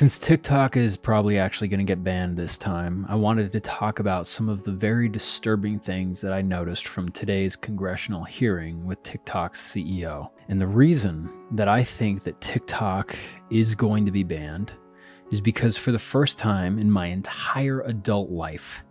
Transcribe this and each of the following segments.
Since TikTok is probably actually going to get banned this time, I wanted to talk about some of the very disturbing things that I noticed from today's congressional hearing with TikTok's CEO. And the reason that I think that TikTok is going to be banned is because for the first time in my entire adult life,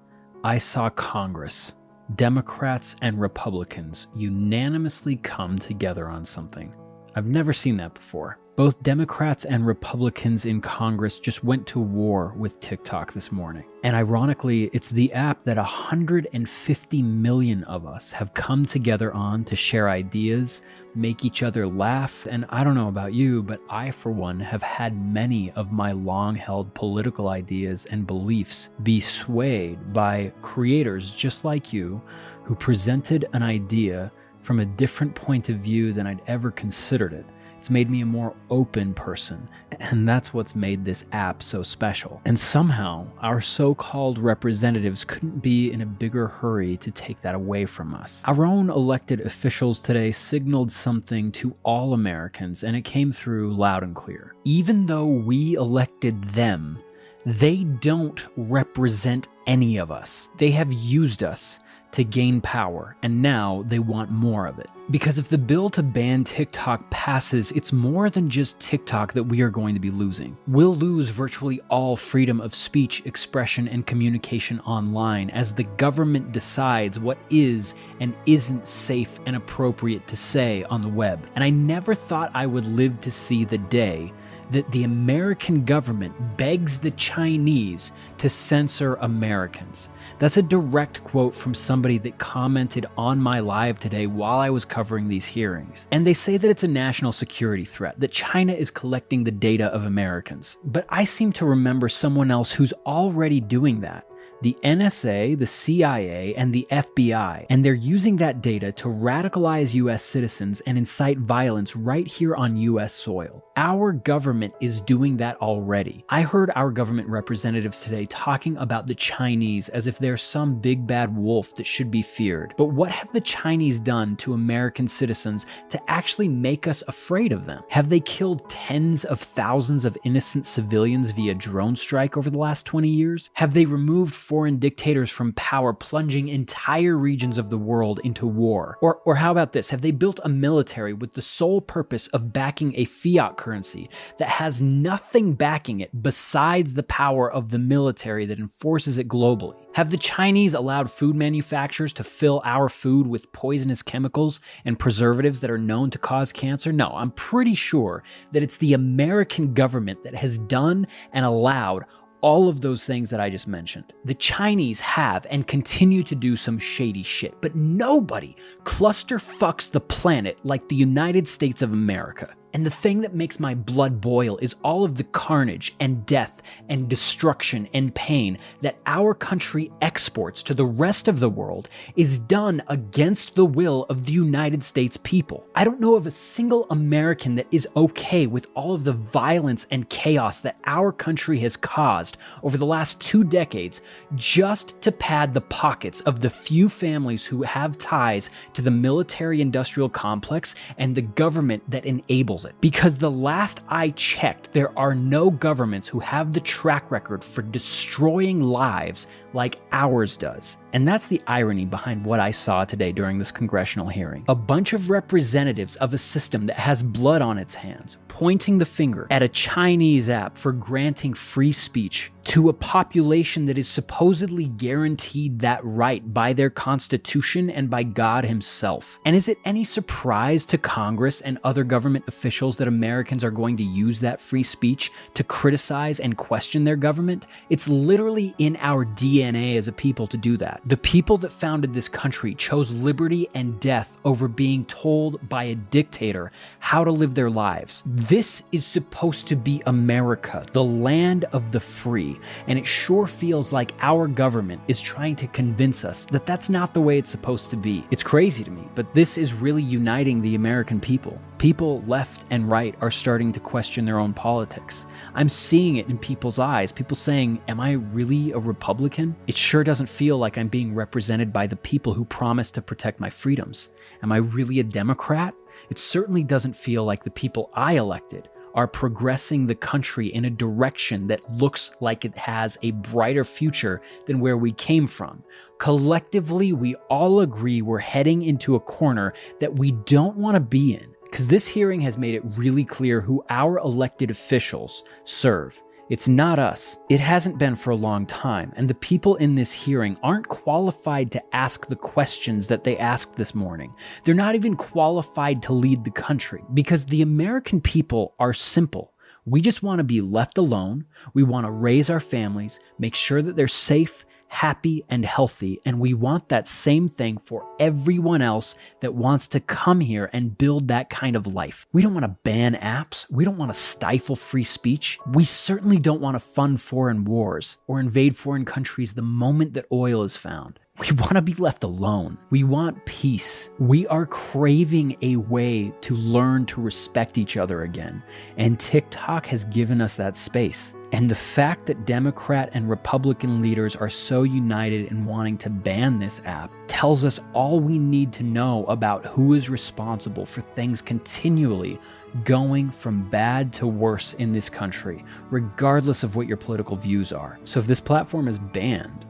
I saw Congress, Democrats and Republicans, unanimously come together on something. I've never seen that before. Both Democrats and Republicans in Congress just went to war with TikTok this morning. And ironically, it's the app that 150 million of us have come together on to share ideas, make each other laugh. And I don't know about you, but I, for one, have had many of my long-held political ideas and beliefs be swayed by creators just like you who presented an idea from a different point of view than I'd ever considered it. It's made me a more open person, and that's what's made this app so special. And somehow, our so-called representatives couldn't be in a bigger hurry to take that away from us. Our own elected officials today signaled something to all Americans, and it came through loud and clear. Even though we elected them, they don't represent any of us. They have used us to gain power, and now they want more of it. Because if the bill to ban TikTok passes, it's more than just TikTok that we are going to be losing. We'll lose virtually all freedom of speech, expression, and communication online as the government decides what is and isn't safe and appropriate to say on the web. And I never thought I would live to see the day that the American government begs the Chinese to censor Americans. That's a direct quote from somebody that commented on my live today while I was covering these hearings. And they say that it's a national security threat, that China is collecting the data of Americans. But I seem to remember someone else who's already doing that. The NSA, the CIA, and the FBI, and they're using that data to radicalize US citizens and incite violence right here on US soil. Our government is doing that already. I heard our government representatives today talking about the Chinese as if they're some big bad wolf that should be feared. But what have the Chinese done to American citizens to actually make us afraid of them? Have they killed tens of thousands of innocent civilians via drone strike over the last 20 years? Have they removed foreign dictators from power, plunging entire regions of the world into war? Or how about this? Have they built a military with the sole purpose of backing a fiat currency that has nothing backing it besides the power of the military that enforces it globally? Have the Chinese allowed food manufacturers to fill our food with poisonous chemicals and preservatives that are known to cause cancer? No, I'm pretty sure that it's the American government that has done and allowed all of those things that I just mentioned. The Chinese have and continue to do some shady shit, but nobody cluster fucks the planet like the United States of America. And the thing that makes my blood boil is all of the carnage and death and destruction and pain that our country exports to the rest of the world is done against the will of the United States people. I don't know of a single American that is okay with all of the violence and chaos that our country has caused over the last 2 decades just to pad the pockets of the few families who have ties to the military-industrial complex and the government that enables it. Because the last I checked, there are no governments who have the track record for destroying lives like ours does. And that's the irony behind what I saw today during this congressional hearing. A bunch of representatives of a system that has blood on its hands, pointing the finger at a Chinese app for granting free speech to a population that is supposedly guaranteed that right by their constitution and by God himself. And is it any surprise to Congress and other government officials that Americans are going to use that free speech to criticize and question their government? It's literally in our DNA as a people to do that. The people that founded this country chose liberty and death over being told by a dictator how to live their lives. This is supposed to be America, the land of the free. And it sure feels like our government is trying to convince us that that's not the way it's supposed to be. It's crazy to me, but this is really uniting the American people. People left and right are starting to question their own politics. I'm seeing it in people's eyes. People saying, am I really a Republican? It sure doesn't feel like I'm being represented by the people who promised to protect my freedoms. Am I really a Democrat? It certainly doesn't feel like the people I elected are progressing the country in a direction that looks like it has a brighter future than where we came from. Collectively, we all agree we're heading into a corner that we don't want to be in, because this hearing has made it really clear who our elected officials serve. It's not us. It hasn't been for a long time, and the people in this hearing aren't qualified to ask the questions that they asked this morning. They're not even qualified to lead the country, because the American people are simple. We just want to be left alone. We want to raise our families, make sure that they're safe, happy, and healthy, and we want that same thing for everyone else that wants to come here and build that kind of life. We don't want to ban apps. We don't want to stifle free speech. We certainly don't want to fund foreign wars or invade foreign countries the moment that oil is found. We want to be left alone. We want peace. We are craving a way to learn to respect each other again, and TikTok has given us that space. And the fact that Democrat and Republican leaders are so united in wanting to ban this app tells us all we need to know about who is responsible for things continually going from bad to worse in this country, regardless of what your political views are. So if this platform is banned,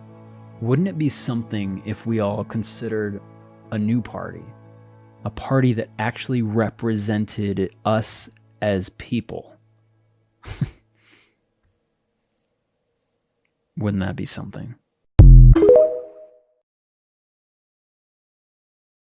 wouldn't it be something if we all considered a new party, a party that actually represented us as people? Wouldn't that be something?